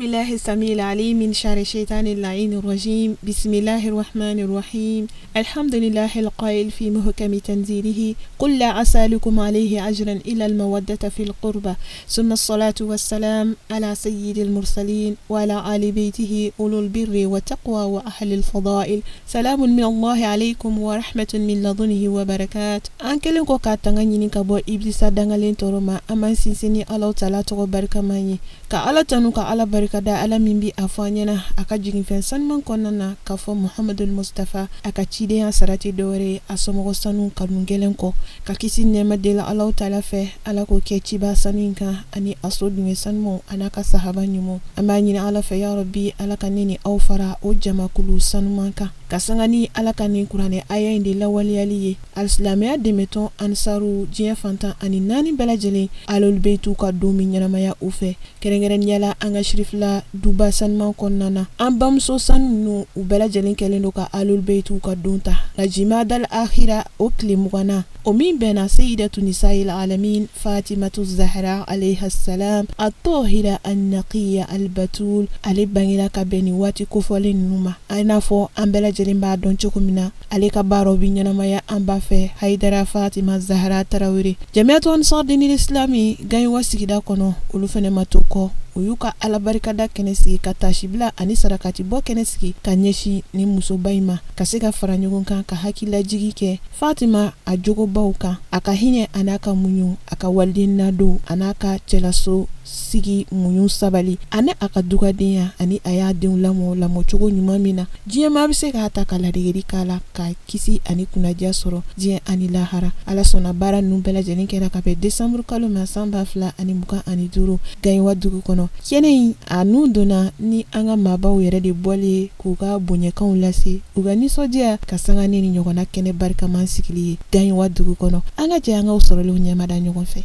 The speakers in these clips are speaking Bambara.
بالله السميع العليم من شر الشيطان اللعين الرجيم. بسم الله الرحمن الرحيم. الحمد لله القائل في محكم تنزيله قل لا أسألكم عليه أجرا إلا المودة في القربى ثم الصلاة والسلام على سيد المرسلين وعلى آل بيته أولو البر والتقوى وأهل الفضائل. سلام من الله عليكم ورحمة من لدنه وبركات. أنكلن كو كاتانغاني كابو إبليس دانغالين تورما أمان سينسيني الله تعالى تغو بركة ماني ka ala tanu ka ala barika da ala min bi a fɔ an ɲɛna a ka jigin fɛn sanuman kɔnɔna na k'a fɔ muhamadul mustafa a ka cidenya sarati dɔwɛrɛ a somɔgɔ sanu kanu gɛlɛn kɔ ka kisi nɛɛma deli alaw taala fɛ ala k'o kɛ ciba sanu in kan ani a so dunŋɛ sanumanw a n'a ka sahaba ɲumanw. an b'a ɲini ala fɛ ya rabi ala ka ne ni aw fara o jamakulu sanuman kan ka sanga ni ala ka nin kuranɛ aya in de lawaleyali ye. alisilamɛya dɛmɛtɔn ansaru diɲɛ fantan ani 4 bɛɛ lajɛlen alolu be t'u ka don min ɲɛnamaya u fɛ kɛrɛnkɛrɛnniyala an ka shirifila duba sanuman kɔnɔna na. an bamuso sanu ninnu u bɛɛ lajɛlen kɛlen do ka alolu be t'u ka don ta la jimadal akhira o tile 20 o min bɛnna seyidatu nisa'il alamin fatimatu zahra alayha salam at-tahira an-naqiya al-batul ale bangela ka bɛn ni waati kofɔlen ninnu ma. a n'a fɔ an bɛɛ lajɛlen b'a dɔn cogo min na ale ka baaraw bi ɲɛnamaya an b'a fɛ haidara fatima zahra tarawele. jamiyatu ansar dinil islami gaɲuwa sigida kɔnɔ olu fɛnɛ ma to kɔ u y'u ka alabarikada kɛnɛ sigi ka tasibila ani sarakati bɔ kɛnɛ sigi ka ɲɛsi ni musoba in ma ka se ka fara ɲɔgɔn kan ka hakililajigi kɛ fatima a jogobaw kan a ka hinɛ a n'a ka muɲu a ka waliden nadon a n'a ka cɛlaso sigi muɲu sabali ani a ka dugadenya ani a y'a denw lamɔ cogo ɲuman min na diɲɛma bɛ se k'a ta ka ladegeri k'a la ka kisi ani kunnadiya sɔrɔ diɲɛ ani lahara. ala sɔnna baara ninnu bɛɛ lajɛlen kɛra ka bɛn desanburu kalo ma san 2025 gaɲuwa dugu kɔnɔ. kɛnɛ in a n'u donna ni an ka maabaw yɛrɛ de bɔlen k'u ka bonɲɛkanw lase u ka nisɔndiya ka sanga ni ɲɔgɔnna kɛnɛ barikaman sigili ye gaɲuwa dugu kɔnɔ. an ka jɛ an ka sɔrɔlenw ɲɛmada ɲɔgɔn fɛ.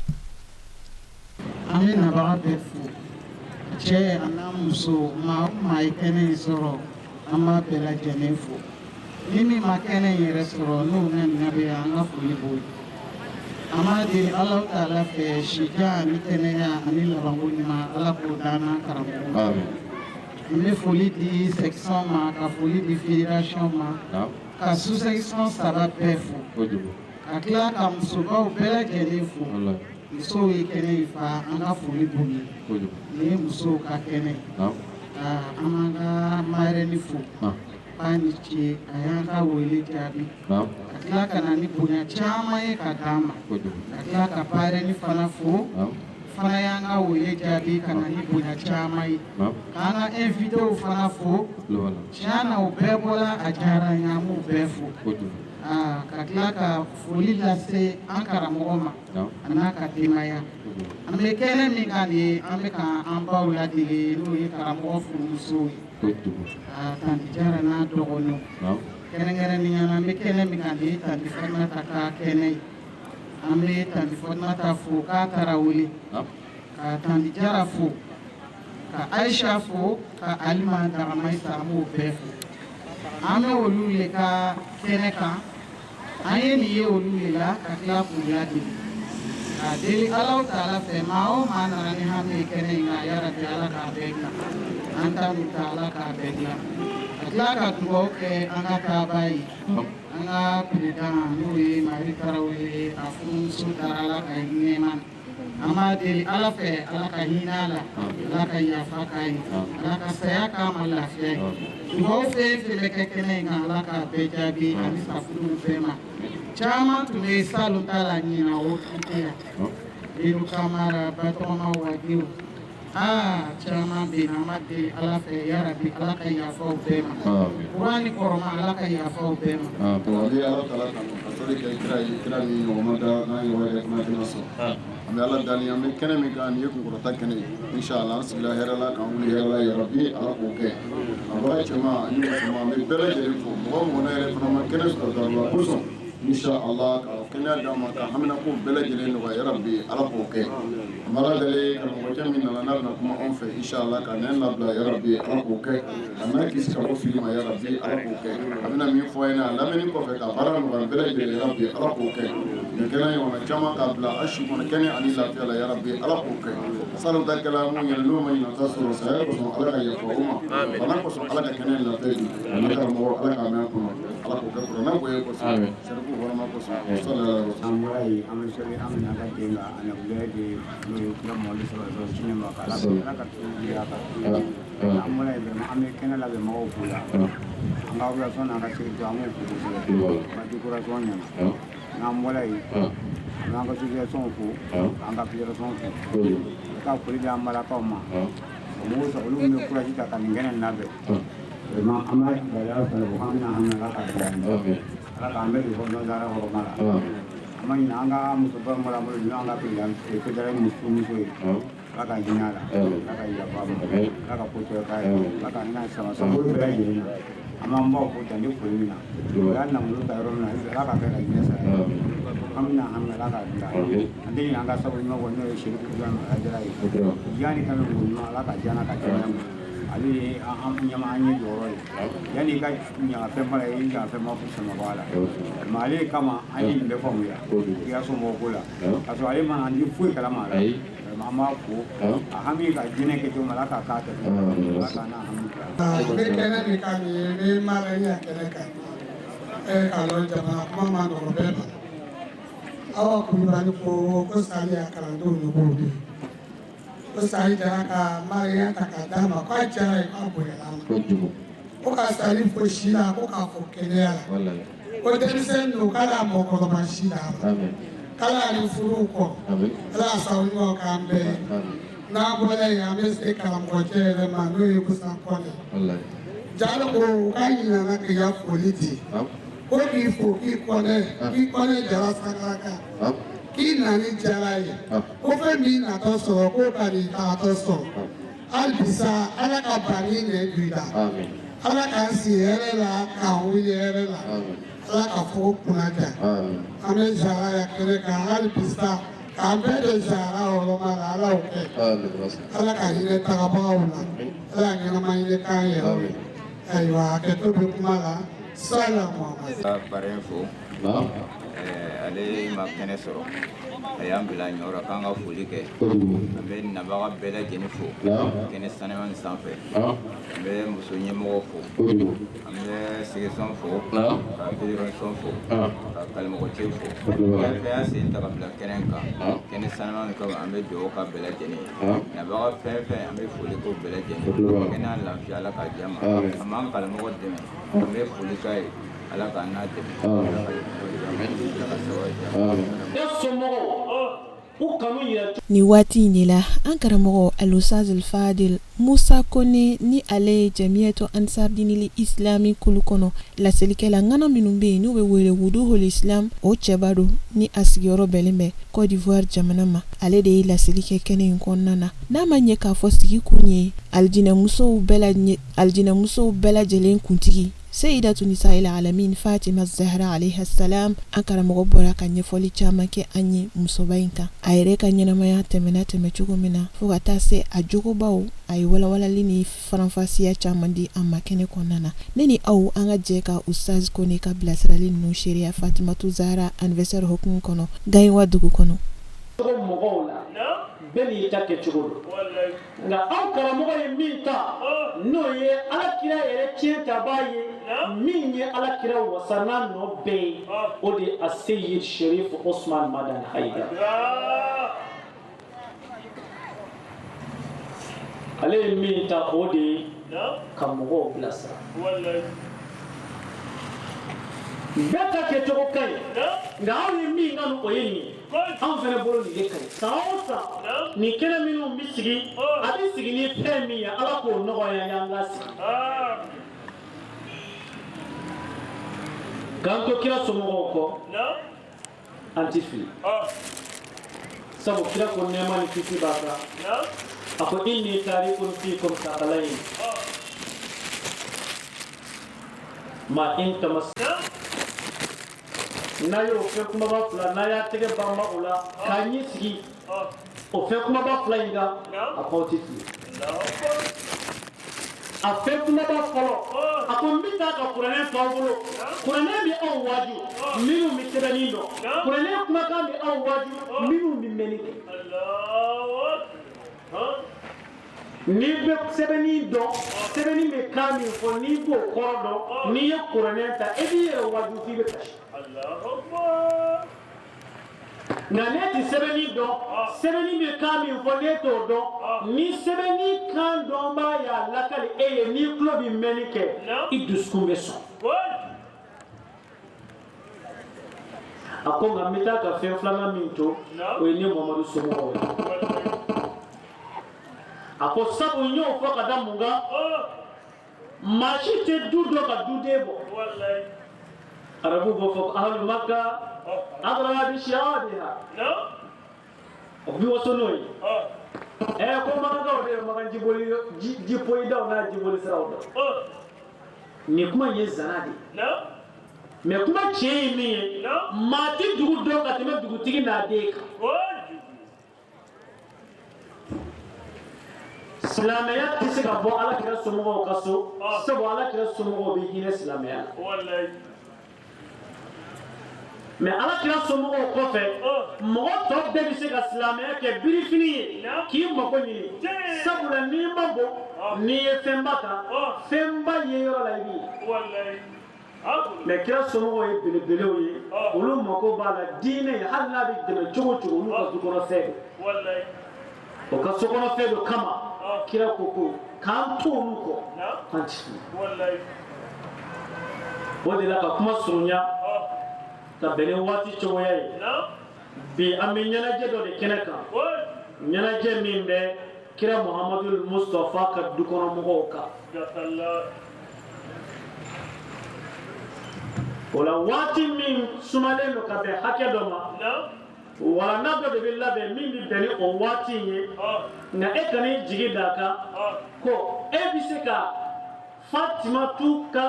an bɛ nabaga bɛɛ fo cɛ a n'a muso maa o maa ye kɛnɛ in sɔrɔ an b'a bɛɛ lajɛlen fo. ni min ma kɛnɛ in yɛrɛ sɔrɔ n'o ŋaniya bɛ an ka foli b'o ye. an b'a deli alaw taala fɛ sijan ani kɛnɛya ani labanko ɲuman ala k'o d'an na karamɔgɔ. an bɛ foli di section ma ka foli di fédération ma ka sous-section 3 bɛɛ fo ka tila ka musobaw bɛɛ lajɛlen fo. musow ye kɛnɛ in fa an ka foli b'u ye. nin ye musow ka kɛnɛ an b'an ka marraine fo k'a ni ce a y'an ka wele jaabi ka tila ka na ni bonya caman ye ka d'an ma ka tila ka marraine fana fo fana y'an ka wele jaabi ka na ni bonya caman ye k'an ka invitew fana fo tiɲɛ na u bɛɛ bɔla a diyara n ye an b'u bɛɛ fo ka tila ka foli lase an karamɔgɔ ma a n'a ka denbaya. an bɛ kɛnɛ min kan de an bɛ ka an baw ladege n'o ye karamɔgɔ furumusow ye tanti jara n'a dɔgɔninw kɛrɛnkɛrɛnnenya la an bɛ kɛnɛ min kan de tanti fatumata ka kɛnɛ ye. an bɛ tanti fatumata fo k'a tarawele ka tanti jara fo ka ayisa fo ka alima dagamayisa an b'o bɛɛ fo. an bɛ olu le ka kɛnɛ kan an ye nin ye olu le la ka tila k'u ladege ka deli alaw taala fɛ maa o maa nana ni hami ye kɛnɛ in kan yarabi ala k'a bɛɛ dilan an ta min ta ala k'a bɛɛ dilan ka tila ka dugawu kɛ an ka taaba ye an ka président n'o ye mari tarawele a furumuso dara ala ka nɛɛma na. an b'a deli ala fɛ ala ka hinɛ a la ala ka yafa k'a ye ala ka saya k'a ma lafiya ye. dugawu fɛn fɛn bɛ kɛ kɛnɛ in kan ala k'a bɛɛ jaabi ani safunɛw bɛɛ ma. caman tun bɛ salon ta la ɲina o tun tɛ yan. Lelu Kamara Batoma Wadiw caman bɛ yen an b'a deli ala fɛ yarabi ala ka yafaw bɛɛ ma. kuran ni kɔrɔma ala ka yafaw bɛɛ ma. Ni ala taala ka sɔrɔ kɛ kira ni ɲɔgɔnma da n'a ɲɔgɔn yɛrɛ kuma tɛna sɔrɔ. an bɛ ala dali an bɛ kɛnɛ min kan nin ye kunkɔrɔta kɛnɛ ye inshallah an sigila hɛrɛ la k'an wuli hɛrɛ la yarabi ala k'o kɛ. a baga cɛman ani musoman an bɛ bɛɛ lajɛlen fo mɔgɔ o mɔgɔ yɛrɛ fana ma kɛnɛ sɔrɔ dɔrɔn kosɔn inshallah ka kenya dama ka hamina ko bela jele no ya rabbi ala ko ke mala dale ka mo jami na na kuma on fe inshallah ka nen la bla ya rabbi ala ko ke amana kisi ka ko filima ya rabbi ala ko ke amina mi fo ina la meni ko fe ka bara no bela jele ya rabbi ala ko ke ne kena yo na jama ka bla ashi ko kenya ani la fi ya rabbi ala ko ke salu da kalamu ya no mai na tasoro sa ko so ala ka ya ko ma bana ko so ala ka kenya la fe ana ka mo ala ka ma ko ala ko ke ko na ko ye ko so serbu horma ko so sallallahu alaihi wasallam amsori amna ka dinga ana bulade no kula mo li so chine ma kala ka ya ka amula be ma ame kena la be ma o kula anga ula so na ka chi to amu ku ma di kura so nya na amula yi na ka chi so ku anga pi so ku ka kuli da amala ka ma mo so lu me kura ji ka ngene na be ma amai ba ya sa lo hamna hamna ka ala ka ambe ko no dara ko mala amai nanga muso ba mala mo nanga pi yan ko dara muso ala ka jinala ala ka ya ba ala ka ko to ka ala ka ina sama sama ko ba yi ama mbo ko tan ko ni na ya na mu ta ro na ala ka ka ni sa amna hamna ala ka da andi nanga sa ko no ko no shi ko jan ajara yi yani kan mo ala ka jana ka jana ali am nyama anyi doro yani ka nya fe mala yi ga fe ma fu sama bala mali kama ani be ko ya ya so mo kula aso ali ma andi fu kala mala mama ko ahami ka jine ke to mala ka ta mala ka na ahami be kene ni ka ni be mala ya kene ka ka lo jama mama no be ba awa ku ba ni ko sali akara do no ko bi ko sali jara ka mala ta ka dama ko jara ka bo ya ko ka sali fo shila ko ka fo kene ya wallahi ko de sen no kala mo ko ba shila amen kala ni furu ko ala sawu ko kambe na bole ya me se kalam ko jere ma no yi kusan ko ne wallahi jalo ko kai na na ke ya foliti ko ki fo ki ko ne jara sakaka ki na ni jara yi ko fe mi na to so ko ka ni ta to so albisa ala ka bani ne bida amen ala ka si ere la ka hu ere la amen ala ka fo kunaja ame zara ya kere ka hali pista ka bede zara oro mara ala oke ala ka hine tagabaga una ala ngena ma hine kanye aywa ke to bi kumala salamu alaikum barefo ale ma kene soro ayam bila nyora kanga fuli ke ambe nabaga bela jeni fo kene sanema sanfe ambe musunye mo fo ambe sige son fo ka bidiro son fo ka kalmo ko chefo ambe asin ta kabla kenenka kene sanema ko ambe do ka bela jeni nabaga fefe ambe fuli ko bela jeni kene ala fi ala ka jama amman kalmo ko deme ambe fuli kai ala ka na deme ni waati in de la an karamɔgɔ Al-Ustaz Al-Fadil Musa Kone ni ale Jamiyatu Ansar Dinil Islami kulu kɔnɔ laselinkɛla ŋana minnu bɛ yen n'u bɛ wele Wuduhul Islam o cɛba don ni a sigiyɔrɔ bɛnlen bɛ Côte d'Ivoire jamana ma ale de ye laseli kɛ kɛnɛ in kɔnɔna na n'a ma ɲɛ k'a fɔ sigi kun ye aljinɛmusow bɛɛ lajɛlen kuntigi Sayyidatu Nisa'il Alamin Fatima Zahra alayha salam an karamɔgɔ bɔra ka ɲɛfɔli caman kɛ an ye musoba in kan a yɛrɛ ka ɲɛnamaya tɛmɛ cogo min na fo ka taa se a jogobaw a ye walawalali ni faranfasiya caman di an ma kɛnɛ kɔnɔna na ne ni aw an ka jɛ ka Ustaz Kone ka bilasirali ninnu seereya Fatimatu Zahra anniversaire hukumu kɔnɔ Gayiwa dugu kɔnɔ bɛɛ n'i ta kɛcogo don nka aw karamɔgɔ ye min ta n'o ye alakira yɛrɛ tiɲɛ ta b'a ye min ye alakira wasa n'a nɔ bɛɛ ye o de ye a Seyyid Sherif Osman Madan Haidara ale ye min ta o de ye ka mɔgɔw bilasira bɛɛ ta kɛcogo ka ɲi nka aw ye min kanu o ye nin ye anw fana bolo nin de ka ɲi san o san nin kɛnɛ minnu bɛ sigi a bɛ sigi ni fɛn min ye ala k'o nɔgɔya y'an ka sigi k'an to kira somɔgɔw kɔ an ti fili sabu kira ko nɛɛma ni kisi b'a kan a ko inni tarikun fiikum thaqalayn ma in tamas n'a y'o fɛn kumaba fila n'a y'a tɛgɛ banba o la k'a ɲɛ sigi o fɛn kumaba fila in kan a k'aw tɛ fili a fɛn kumaba fɔlɔ a ko n bɛ taa ka kuranɛ to aw bolo kuranɛ bɛ aw waaju minnu bɛ sɛbɛnni dɔn kuranɛ kumakan bɛ aw waaju minnu bɛ mɛnni kɛ n'i bɛ sɛbɛnni dɔn sɛbɛnni bɛ kan min fɔ n'i b'o kɔrɔ dɔn n'i ye kuranɛ ta e b'i yɛrɛ waaju f'i bɛ kasi nka ne tɛ sɛbɛnni dɔn sɛbɛnni bɛ kan min fɔ ne t'o dɔn ni sɛbɛnni kan dɔnbaa y'a lakali e ye n'i tulo bɛ mɛnni kɛ i dusukun bɛ sɔn a ko nka n bɛ taa ka fɛn filanan min to o ye ne Mamadu somɔgɔw ye a ko sabu n y'o fɔ ka da mun kan maa si tɛ du dɔn ka duden bɔ arabu b'o fɔ ahlu Makka adra bi shi'abiha o bi waso n'o ye ko makankaw de ye makan jipoyidaw n'a jiboli siraw dɔn nin kuma in ye zana de mais kuma tiɲɛ ye min ye maa tɛ dugu dɔn ka tɛmɛ dugutigi n'a den kan silamɛya tɛ se ka bɔ Alakira somɔgɔw ka so sabu Alakira somɔgɔw bɛ hinɛ silamɛya la mais Alakira somɔgɔw kɔfɛ mɔgɔ tɔ bɛɛ bɛ se ka silamɛya kɛ birifini ye k'i mago ɲini sabula n'i ma bɔ n'i ye fɛnba ta fɛnba ye yɔrɔ la i b'i ye mais kira somɔgɔw ye belebelew ye olu mago b'a la diinɛ hali n'a bɛ dɛmɛ cogo o cogo olu ka dukɔnɔfɛn o ka sokɔnɔfɛn dɔ kama kira ko ko k'an to olu kɔ an ti fili o de la ka kuma surunya ka bɛn ni waati cogoya ye bi an bɛ ɲɛnajɛ dɔ de kɛnɛ kan ɲɛnajɛ min bɛ kira Muhamadu Mustafa ka dukɔnɔmɔgɔw kan o la waati min sumalen don ka bɛn hakɛ dɔ ma walanna dɔ de bɛ labɛn min bɛ bɛn ni o waati in ye nka e kan'i jigi d'a kan ko e bɛ se ka Fatimatu ka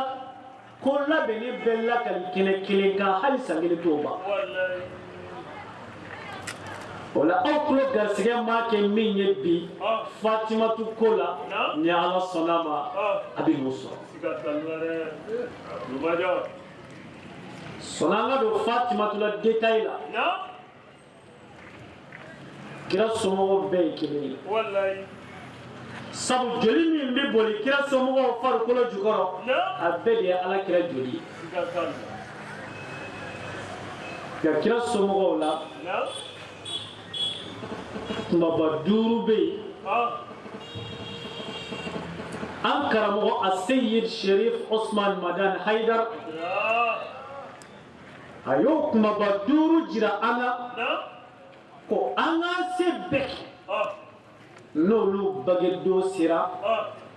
ko labɛnni bɛɛ lakali kɛnɛ kelen kan hali san kelen t'o ban o la aw tulo garisigɛ m'a kɛ min ye bi Fatimatu ko la ni Ala sɔnna ma a bɛ n'o sɔrɔ sɔnna an ka don Fatimatu la détail la kira somɔgɔw bɛɛ ye kelen ye sabu joli min bɛ boli kira somɔgɔw farikolo jukɔrɔ a bɛɛ de ye Alakira joli ye nka kira somɔgɔw la kumaba 5 bɛ yen an karamɔgɔ Aseyid Sherif Osman Madan Haidar a y'o kumaba 5 jira an na ko an k'an se bɛɛ kɛ n'olu bagedon sera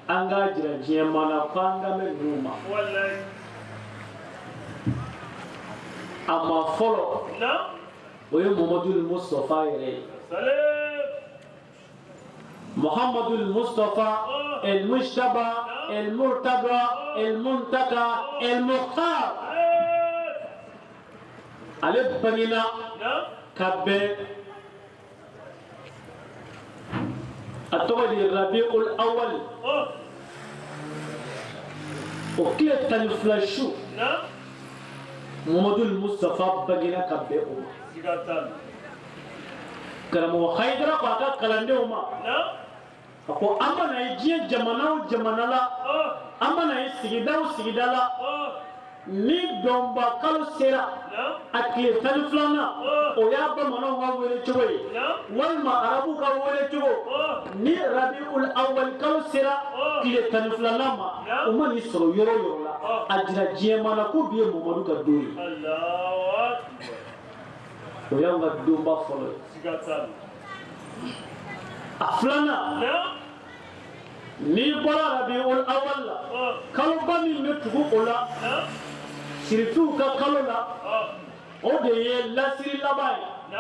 an k'a jira diɲɛ maa na ko an ka mɛn ninnu ma a ma fɔlɔ o ye Muhamadu Mustafa yɛrɛ ye Muhamadu Mustafa el Mujtaba el Murtada el Muntaka el Mukhtar ale bangena ka bɛn a tɔgɔ de ye Rabiul Awwal o tile 12 su Muhamadu Mustafa bangena ka bɛn o ma karamɔgɔ Haidara ko a ka kalandenw ma a ko an mana ye diɲɛ jamana o jamana la an mana ye sigida o sigida la ni dɔnba kalo sera a tile 12nan o y'a bamananw ka wele cogo ye walima arabu ka wele cogo ni Rabiul Awwal kalo sera tile 12nan ma o ma n'i sɔrɔ yɔrɔ o yɔrɔ la a jira diɲɛ maa na ko bi ye Muhamadu ka don ye o y'anw ka donba fɔlɔ ye a filanan n'i bɔra Rabiul Awwal la kaloba min bɛ tugu o la sirifiw ka kalo la o de ye lasiri laban ye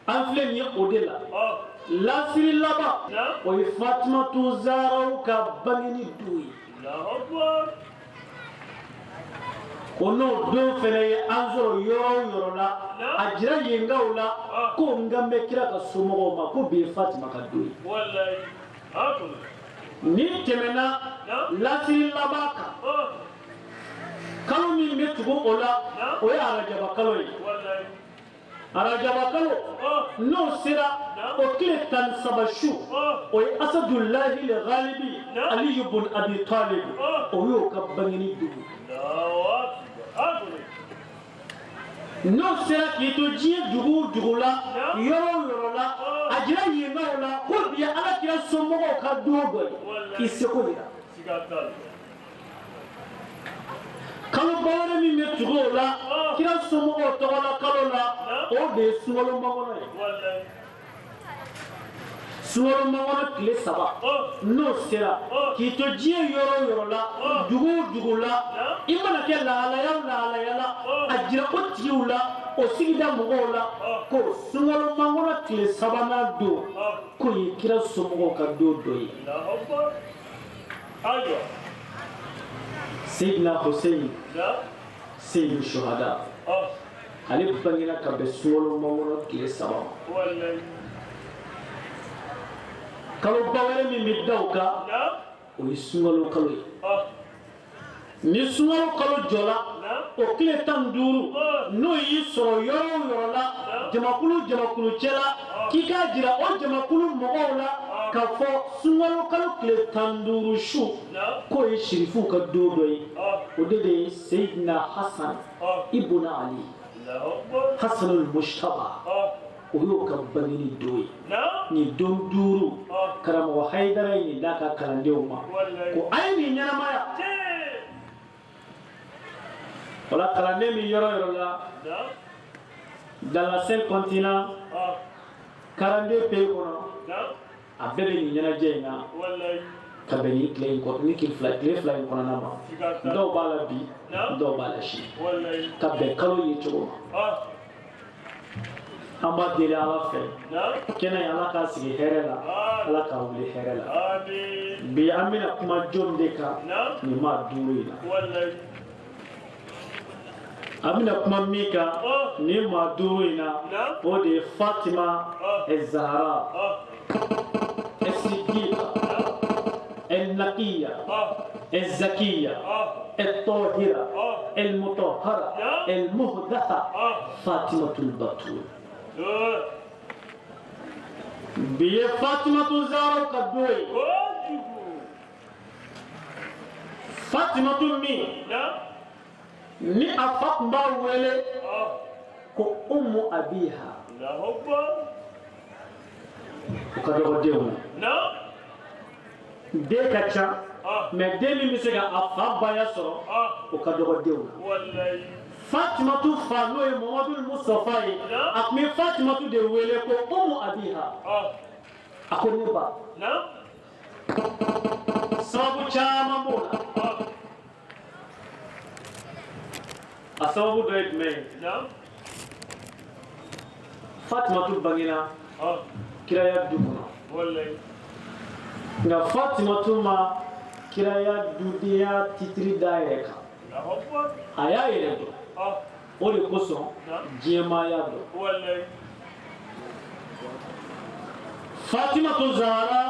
an filɛ nin ye o de la lasiri laban o ye Fatimatu Zahraw ka bangeni don ye ono do fene anzo yoro la ajira yenga ula ko ngambe kira ka sumo ma ko be Fatima kadui wallahi akulu ni temena lasiri labaka kalo min metugo ola o ya arajaba kalo yi wallahi arajaba kalo no sira o kletan sabashu o asadullahi li ghalibi ali ibn abi talib o yo kabangini dubu no sera kito jiye dugu la yoro la ajira yema la ko biya ala kira somo ka dogo iseko dira kalo bawre mi metugo la kira somo to la kalo la o de suwalo magono wallahi suwalo magono kile saba no sera kito jiye yoro la dugu la imana ke la la ajira o tiula o sigida mogo la ko suwalo magono kile saba na do ko kira somo ka do yi ayo Sayyidina Hussein Sayyidu Shuhada Ali bangina ka be suwalo magono kile saba wallahi kalo bawale mi midauka o suwalo kalo ni suwalo kalo jola o kile tan duru no yi soro yoro la jamakulu cela kika jira o jamakulu mogo la ka fo suwalo kalo kile tan duru shu ko yi shirifu ka dodo yi o de Sayyidina Hassan ibn Ali Hassan al-Mushtaba o yo ka bangini doyi ni don duru karamo haidara ni da ka kalande ma ko ai ni nyana maya wala kalande mi yoro la dans la 5 continents 42 pays kono a bebe ni nyana jeyna ka beni claim ko ni kil fly kono na ma do bala bi do bala shi ka be kalo yi chogo amba dele ala fe kena ala ka sigi here la ala ka wuli here la bi amina kuma jonde ka ni ma duru ina amina kuma mika ni ma duru ina o de Fatima az-Zahra as-Siddiqa al-Naqiyya az-Zakiyya al-Tahira al-Mutahhara al-Muhdatha Fatimatul Batul biye Fatimatu Zahra kadoi Fatimatu mi ni afak mba wele ko ummu abiha kadogo dewu de kacha me demi misega afak baya soro o kadogo dewu Fatimatu fano e Muhammadu Mustafa yi akme Fatimatu de wele ko ummu abiha akoni ba sababu chama mbona asababu doit me Fatimatu bangina kiraya dukuna wallahi nga Fatimatu ma kiraya dudia titri daireka aya yele do o de kosɔn diɲɛmaaya dɔ Fatimatu Zahra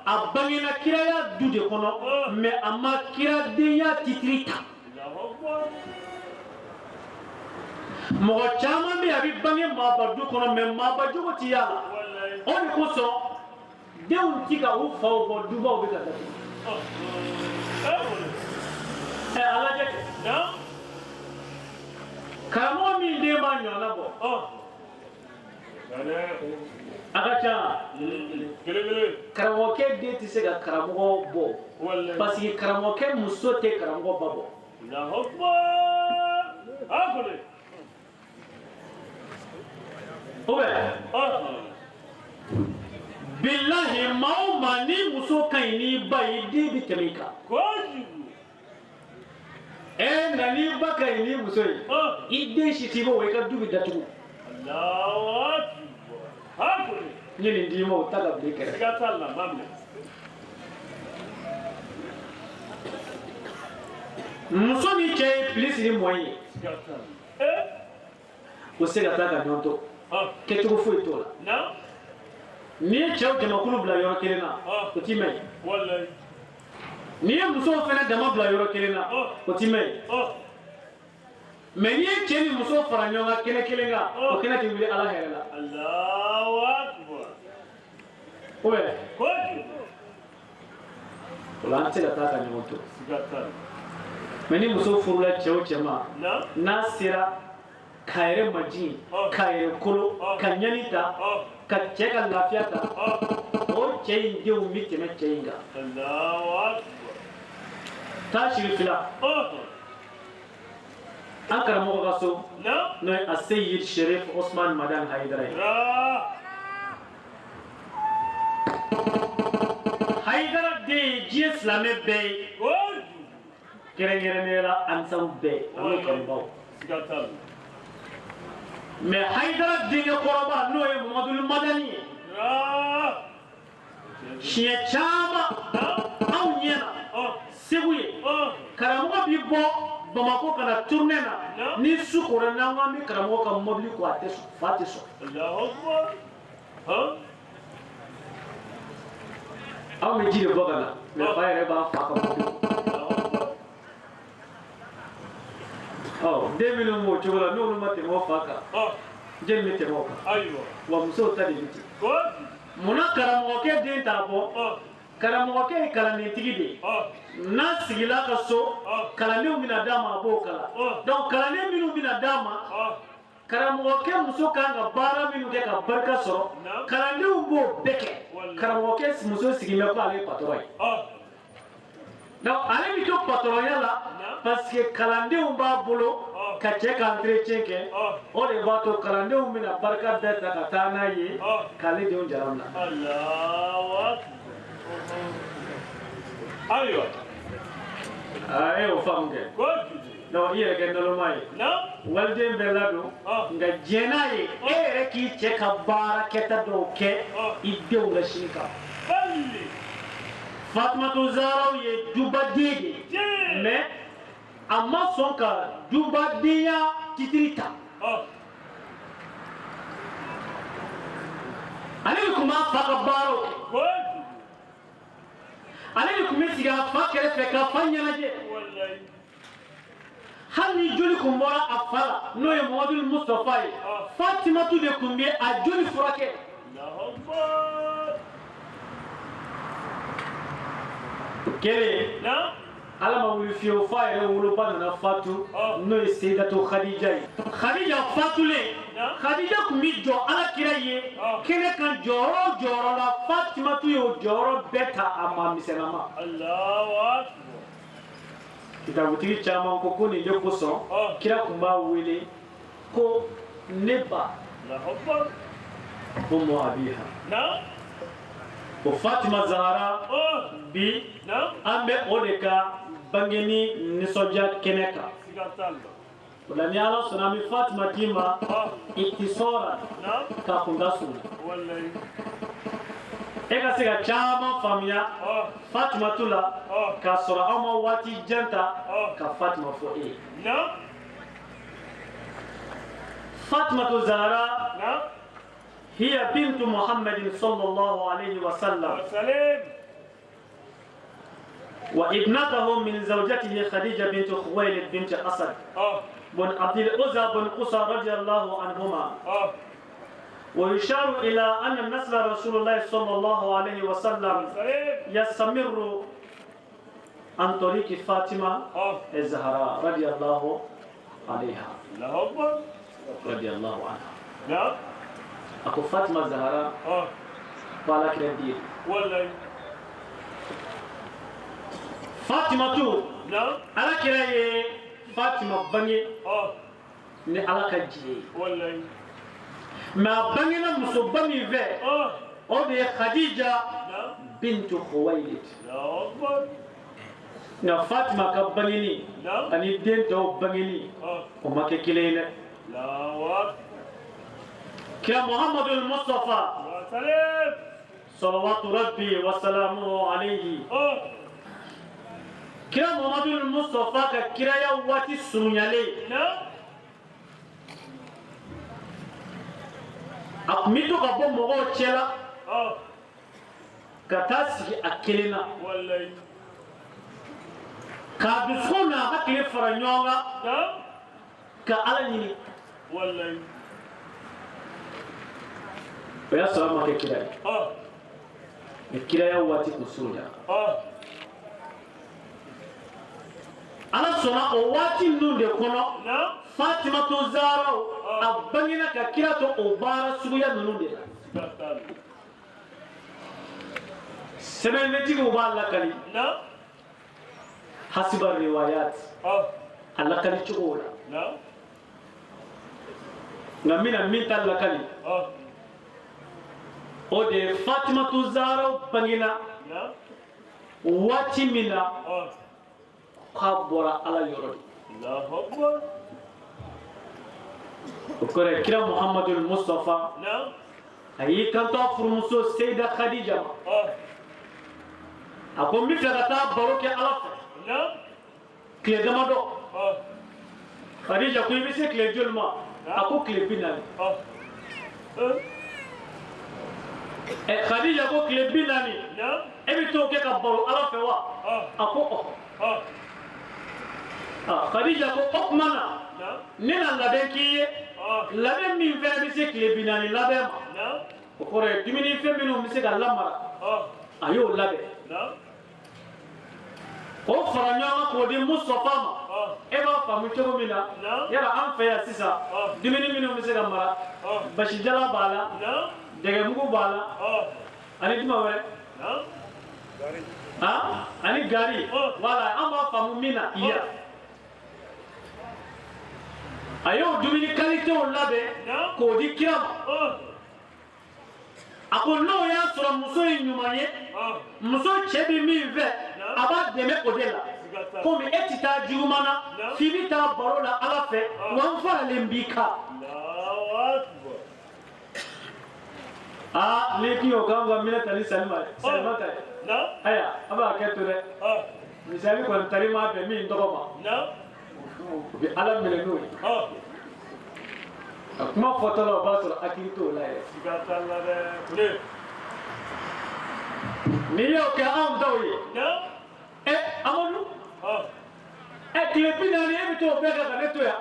a bangena kiraya du de kɔnɔ mais a ma kiradenya titiri ta mɔgɔ caman bɛ a bɛ bange maaba du kɔnɔ mais maaba jogo ti y'a la o de kosɔn denw ti ka u faw bɔ dubaw bɛ ka datugu a lajɛ kɛ karamɔgɔ min den b'a ɲɔgɔnna bɔ a ka ca karamɔgɔkɛ den tɛ se ka karamɔgɔ bɔ parce que karamɔgɔkɛ muso tɛ karamɔgɔ ba bɔ o bɛ bilahi maa o maa ni muso ka ɲi n'i ba ye den bɛ tɛmɛ i kan na ni ba ka ɲi n'i muso ye i den si t'i bɔ i ka du bɛ datugu n ye nin d'i ma o ta ka bila i kɛrɛfɛ muso ni cɛ ye pili siri mɔɔ ye o se ka taa ka ɲɔgɔn to kɛcogo foyi t'o la n'i ye cɛw jamakulu bila yɔrɔ kelen na o t'i mɛn n'i ye musow fana dama bila yɔrɔ kelen na o t'i mɛn mais n'i ye cɛ ni muso fara ɲɔgɔn kan kɛnɛ kelen kan o kɛnɛ tɛ wuli ala hɛrɛ la o la an tɛ se ka taa ka ɲɔgɔn to mais ni muso furula cɛ o cɛ ma n'a sera k'a yɛrɛ majigin k'a yɛrɛ kolo ka ɲani ta ka cɛ ka lafiya ta o cɛ in denw bɛ tɛmɛ cɛ in kan taa siri fila an karamɔgɔ ka so n'o ye Aseyid Sherif Osman Madan Haidara ye Haidara den ye diɲɛ silamɛ bɛɛ ye kɛrɛnkɛrɛnnenya la ansaw bɛɛ ani kanubaw mais Haidara denkɛ kɔrɔba n'o ye Mamadou Madani ye siɲɛ caman anw ɲɛna Segu ye karamɔgɔ bi bɔ Bamako ka na tournée na ni su kora n'an ko an bɛ karamɔgɔ ka mobili ko a tɛ sɔn fa tɛ sɔn anw bɛ ji de bɔ ka na mais fa yɛrɛ b'a fa ka mobili den minnu b'o cogo la n'olu ma tɛmɛ o fa kan jɛn bɛ tɛmɛ o kan wa musow ta de bɛ ten munna karamɔgɔkɛ den t'a bɔ karamɔgɔkɛ ye kalandentigi de ye n'a sigila ka so kalandenw bɛna d'a ma a b'o kalan donc kalanden minnu bɛna d'a ma karamɔgɔkɛ muso kan ka baara minnu kɛ ka barika sɔrɔ kalandenw b'o bɛɛ kɛ karamɔgɔkɛ muso sigilen bɛ ko ale ye patron ye donc ale bɛ to patronnya la parce que kalandenw b'a bolo ka cɛ ka entretien kɛ o de b'a to kalandenw bɛna barika bɛɛ ta ka taa n'a ye k'ale denw jara bila ayiwa a ye o faamu kɛ donc i yɛrɛ kɛ naloma ye waliden bɛɛ ladon nka diɲɛ n'a ye e yɛrɛ k'i cɛ ka baara kɛta dɔw kɛ i denw la sini kan Fatumata Zahra ye dubaden de mais a ma sɔn ka dubadenya titiri ta ale de tun b'a fa ka baaraw kɛ ale de tun bɛ sigi a fa kɛrɛfɛ ka fa ɲɛnajɛ hali ni joli tun bɔra a fa la n'o ye Mamadu Mustafa ye Fatimatu de tun bɛ a joli furakɛ kelen ala ma wuli fiyewu f'a yɛrɛ woloba nana fatu n'o ye Seyidatu Khadija ye Khadija fatulen Khadija tun bɛ jɔ Alakira ye kɛnɛ kan jɔyɔrɔ o jɔyɔrɔ la Fatimatu ye o jɔyɔrɔ bɛɛ ta a ma misɛnama kitabutigi caman ko nin de kosɔn kira tun b'a wele ko ne ba Ummu Abiha o Fatima Zahra bi an bɛ o de ka bangeni nisɔndiya kɛnɛ kan o la ni Ala sɔnna an bɛ Fatima d'i ma i tɛ sɔɔra k'a kunda surun e ka se ka caman faamuya Fatimatu la k'a sɔrɔ aw ma waati jan ta ka Fatima fɔ e ye Fatimatu Zahra هي بنت محمد صلى الله عليه وسلم وابنته من زوجته خديجة بنت خويلد بنت أسد بن عبد العزى بن قصى رضي الله عنهما ويشار إلى أن نسل رسول الله صلى الله عليه وسلم يستمر عن طريق فاطمة الزهراء رضي الله عليها رضي الله عنها ako Fatima Zahra wala kira dir wallahi Fatimatu ala kira ye Fatima bange ni ala ka jiye wallahi ma bange na muso bami ve o de Khadija bint Khuwailid na Fatima ka bange ni ani den taw bange ni o make kilene la كلا محمد المصطفى صلوات ربي وسلامه عليه kira Muhammadu Mustafa ka kiraya wati surunyale akmitu ka bo mogo chela ka tasigi akelena ka dusuna hakile faranyonga ka alani wallahi ya salama ke kiraya wati usunya ala sona o wati nunde kono Fatima to Zara abangina ka kira to obara suya nunde semene tigo balla kali hasiba riwayat alla kali chugola ngamina minta alla kali o de Fatima to Zara bangina wati mina kabora ala yorodi Allahu Akbar okore kira Muhammadul Mustafa ayi kanto furmuso Sayida Khadija ako mi fegata baroke ala kile damado Khadija ko yibise kile jolma ako kile binani Khadija ko kile binani ebi to ke ka baro ala fewa ako Khadija ko okmana nena laben kiye laben min fere bi se kile binani laben ko kore dimini fe minu mi se ka lamara ayo labe o faranya ko di Mustafa ma e ba famu chogo mina yala an fe ya sisa dimini minu mi se ka mara bashi jala bala dege mugu bala ani dima wele ani gari wala an ba famu mina iya ayo dumini qualité on labe ko di kiram ako no ya sura muso nyumanye muso chebi mi ve aba deme odela ko mi etita jumana fibita barola ala fe wan fara lembika leki ogamba mina tali salima ta aya aba keture misali ko tarima be mi ndogoma bi ala mele no kuma fotolo basura akirito la sigata la de ni yo ke am dawi amonu klepi na ni ebito bega ka neto ya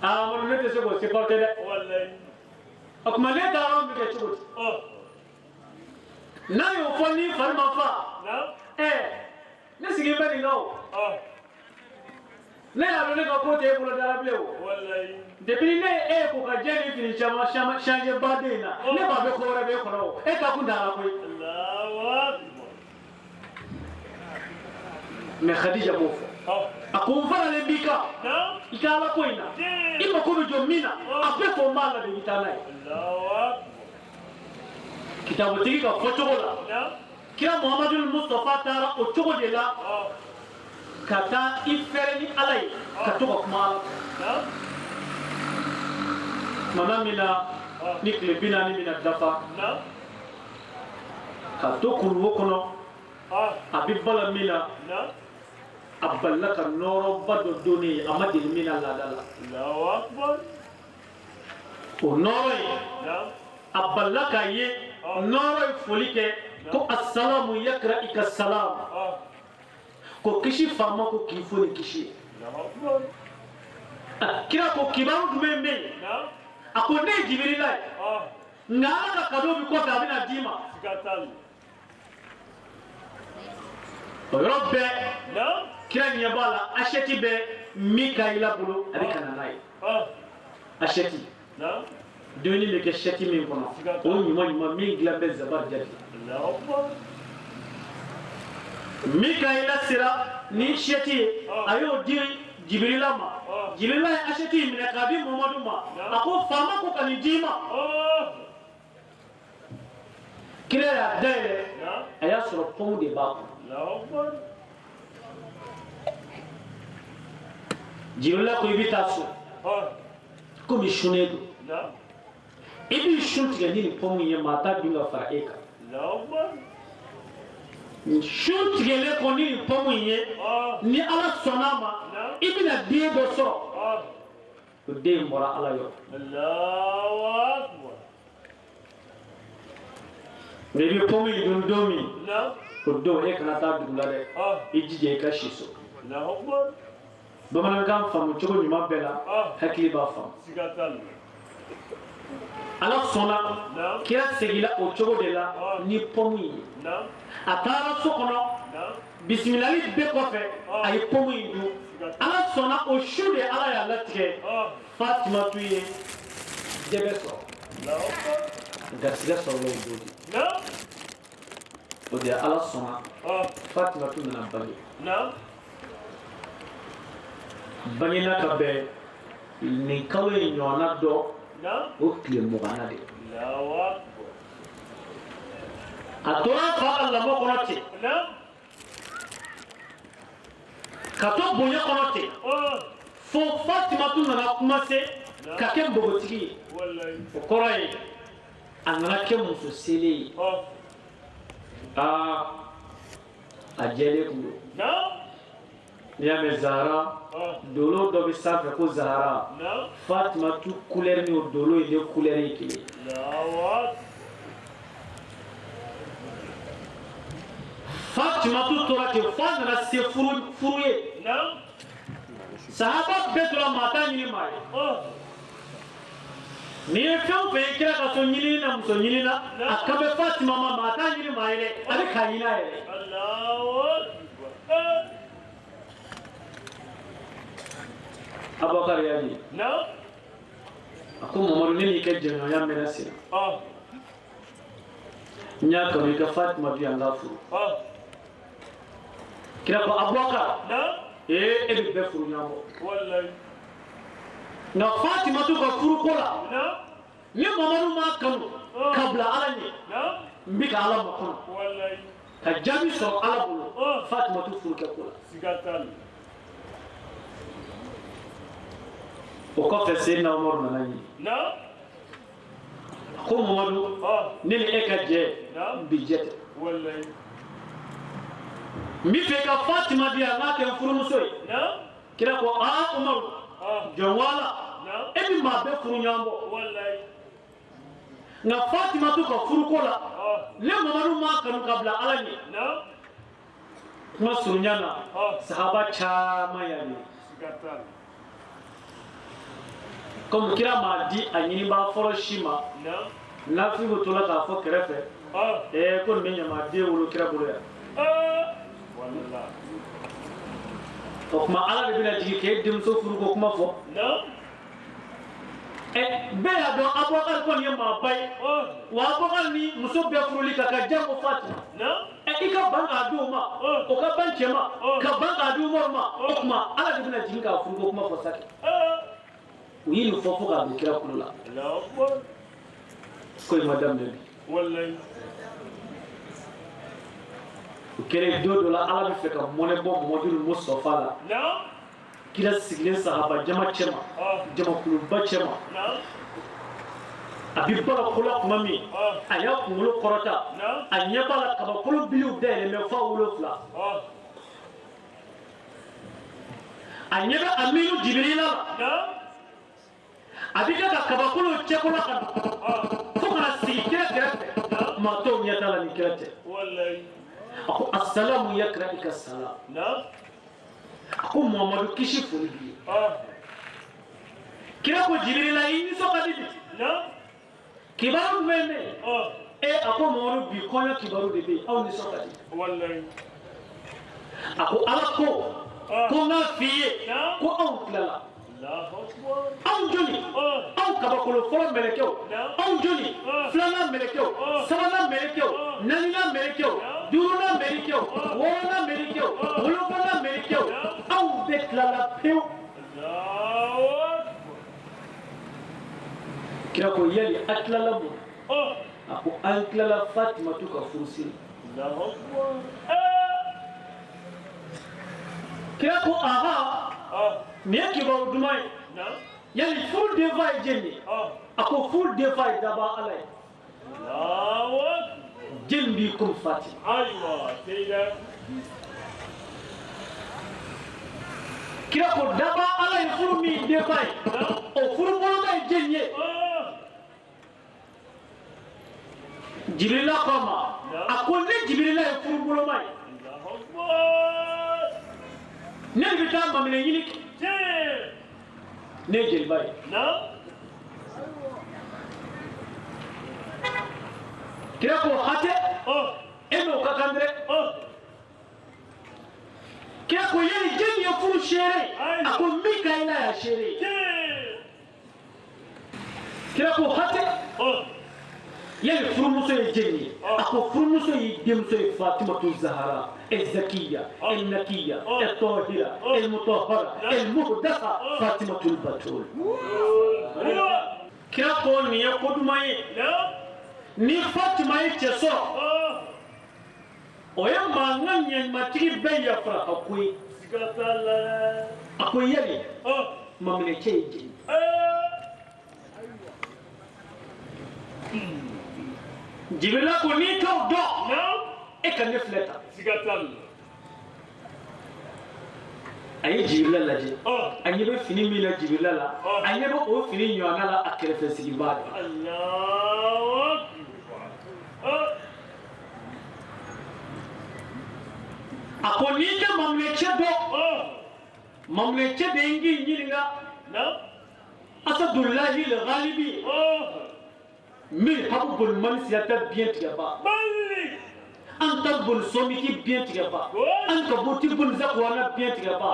amonu ne te sego se porte de wallahi akuma ne daro mi ke chugo na yo foni farma fa ne sigi bani no ne ya ne ka kote e bula dara blew wallahi depuis ne ko ka jeni fini chama changer badena ne ba be ko re be ko no e ka kun dara koy Allahu Akbar me Khadija mo akon fara le bika ikala koina ima ko be jomina ape ko mala de bitana Allahu Akbar kitabu tiki ka fotogola kira Muhammadul Mustafa tara o chogo de la kata ifereni alay katoka kuma mama mina nikle bina ni mina dafa katokulu wokono abibala mina abalaka noro bado doni amadi mina la dala Allahu Akbar o noro abalaka ye noro folike ko assalamu yakra ika salam ko kishi fama ko kifoni kishi kira ko kibaru dumembe ako ne Jibrila ngala kado bi ko tabina dima robbe kira nyabala asheti be Mikaila bulu abikana nai asheti doni le ke sheti min kono o nyuma min glabe zabar jadi Mikaila sira ni sheti ayo di Jibrila ma Jibrila asheti min kabi Muhammadu ma ako fama ko kan dima kire ya dele aya soro pom de ba Jibrila ko ibita so ko mi shunedo ibi shunti ga ni pom ye mata binga fara eka su tigɛlen kɔ ni nin pomme in ye ni ala sɔnna ma i bɛna den dɔ sɔrɔ o den in bɔra ala yɔrɔ mais i bɛ pomme in dun don min o don e kana taa dugu la dɛ i jija i ka si so bamanankan faamu cogo ɲuman bɛɛ la hakili b'a faamu ala sɔnna kira segila o cogo de la ni pomme in ye a taara so kɔnɔ bisimilali bɛɛ kɔfɛ a ye pomme in dun ala sɔnna o su de ala y'a latigɛ fatimatu ye dɛbɛ sɔrɔ garisɛgɛ sɔrɔla o don de o de ala sɔnna fatimatu nana bange bangena ka bɛn nin kalo in ɲɔgɔnna dɔ o tile 20 de a tora fa ka lamɔ kɔnɔ ten ka to bonya kɔnɔ ten fo fatimatu nana commencer ka kɛ npogotigi ye o kɔrɔ ye a nana kɛ muso selen ye a jɛlen kun don n'i y'a mɛn Zahara dolo dɔ bɛ sanfɛ ko Zahara fatimatu couleur ni o dolo in de couleur ye kelen fatimatu tora ten fo a nana se furu ye sahaba bɛɛ tora maa t'a ɲini maa ye n'i ye fɛn o fɛn ye kira ka so ɲini na muso ɲini na a kan bɛ fatima ma maa t'a ɲini maa ye dɛ a bɛ k'a ɲini a yɛrɛ Abubakar y'a ye a ko Mamadu ne n'i ka jɛɲɔgɔnya mɛnna sen n y'a kanu i ka Fatima di yan n k'a furu kira ko Abubakar e bɛ bɛɛ furu ɲɔgɔn bɔ nka Fatimatu ka furuko la ni Mamadu m'a kanu ka bila ala ɲɛ n bɛ ka ala makɔnɔ ka jaabi sɔrɔ ala bolo Fatimatu furukɛ ko la o kɔfɛ Seydina Umaru nana ɲini a ko Mamadu ne ni e ka jɛ bi jɛ tɛ n bɛ fɛ ka Fatima di yan n k'a kɛ n furumuso ye kira ko Umaru jɔn wala e bɛ maa bɛɛ furu ɲɔgɔn bɔ nka Fatimatu ka furuko la ne Mamadu m'a kanu ka bila ala ɲɛ kuma surunya na sahaba caman y'a ye comme kira m'a di a ɲinibaa fɔlɔ si ma nafigiw tora k'a fɔ kɛrɛfɛ ko nin bɛ ɲamaden wolo kira bolo yan o kuma ala de bɛna jigin k'e denmuso furu ko kuma fɔ bɛɛ y'a dɔn Abubakar kɔni ye maaba ye wa Abubakar ni muso bɛɛ furuli ka jan o Fatima i ka ban k'a di o ma o ka ban cɛ ma ka ban k'a di Umaru ma o kuma ala de bɛna jigin k'a furu ko kuma fɔ sakɛ u ye nin fɔ fo k'a don kira kulo la ko in ma daminɛ bi o kɛra don dɔ la ala bɛ fɛ ka mɔnɛ bɔ Mamadu Mustafa la kira sigilen sahaba jama cɛma jamakuluba cɛma a bɛ bala ko la tuma min a y'a kunkolo kɔrɔta a ɲɛ b'a la kabakolo biliw dayɛlɛn fo 7 a ɲɛ bɛ Aminu Jibirila la a bɛ kɛ ka kabakolo cɛkola ka fo kana sigi kira kɛrɛfɛ maa tɔw ɲɛ t'a la ni kira tɛ a ko asalamu yakra i ka salam a ko Mamadu kisi foli b'i ye kira ko Jibirila i nisɔn ka di bi kibaru jumɛn bɛ yen a ko Mamadu bi kɔɲɔ kibaru de bɛ yen aw nisɔn ka di a ko ala ko n k'a f'i ye ko anw tilala anw joli anw kabakolo fɔlɔ mɛlɛkɛw anw joli filanan mɛlɛkɛw sabanan mɛlɛkɛw naaninan mɛlɛkɛw duurunan mɛlɛkɛw wɔɔrɔnan mɛlɛkɛw wolonfilanan mɛlɛkɛw anw bɛɛ tilala pewu kira ko yali a tilala mun a ko an tilala Fatimatu ka furusiri kira ko nin ye kibaru duman ye yali furu denfa ye jɛn ye a ko furu denfa ye daba ala ye جنبكم فاطمة أيوة سيدة كلا كدابا على يفرمي دفاي أو فرمولا ما يجنيه جبريل قام أقول لك جبريل يفرمولا ما نبي تام من يجيك نجيل باي نعم كلا كو خاتة إنه كاندري كلا كو يلي جن يفرم شيري أقول ميكا إلا يا شيري كلا كو خاتة يلي فرموسو يجني أكو فرموسو يدمسو فاطمة الزهراء الزكية النكية الطاهرة المطهرة المهدسة فاطمة البتول كلا قول ني يقود ماي ني فاطمة يتسو ويا ما ناني ما تيجي بيا فرا أكوي يلي ما من يجي جبريل ko ni taw do e kan ne fleta sigatal ay Jibril la je anyi be fini mi la Jibril la anyi be o fini nyona la akere fe sigi ba Allahu akbar ako ni te mamle che de ngi nyilinga Asadullahi al-Ghalibi من حب المن سيادة بين تجابا أنت بن سوميكي بين تجابا أنت بوتي بن زكوانا بين تجابا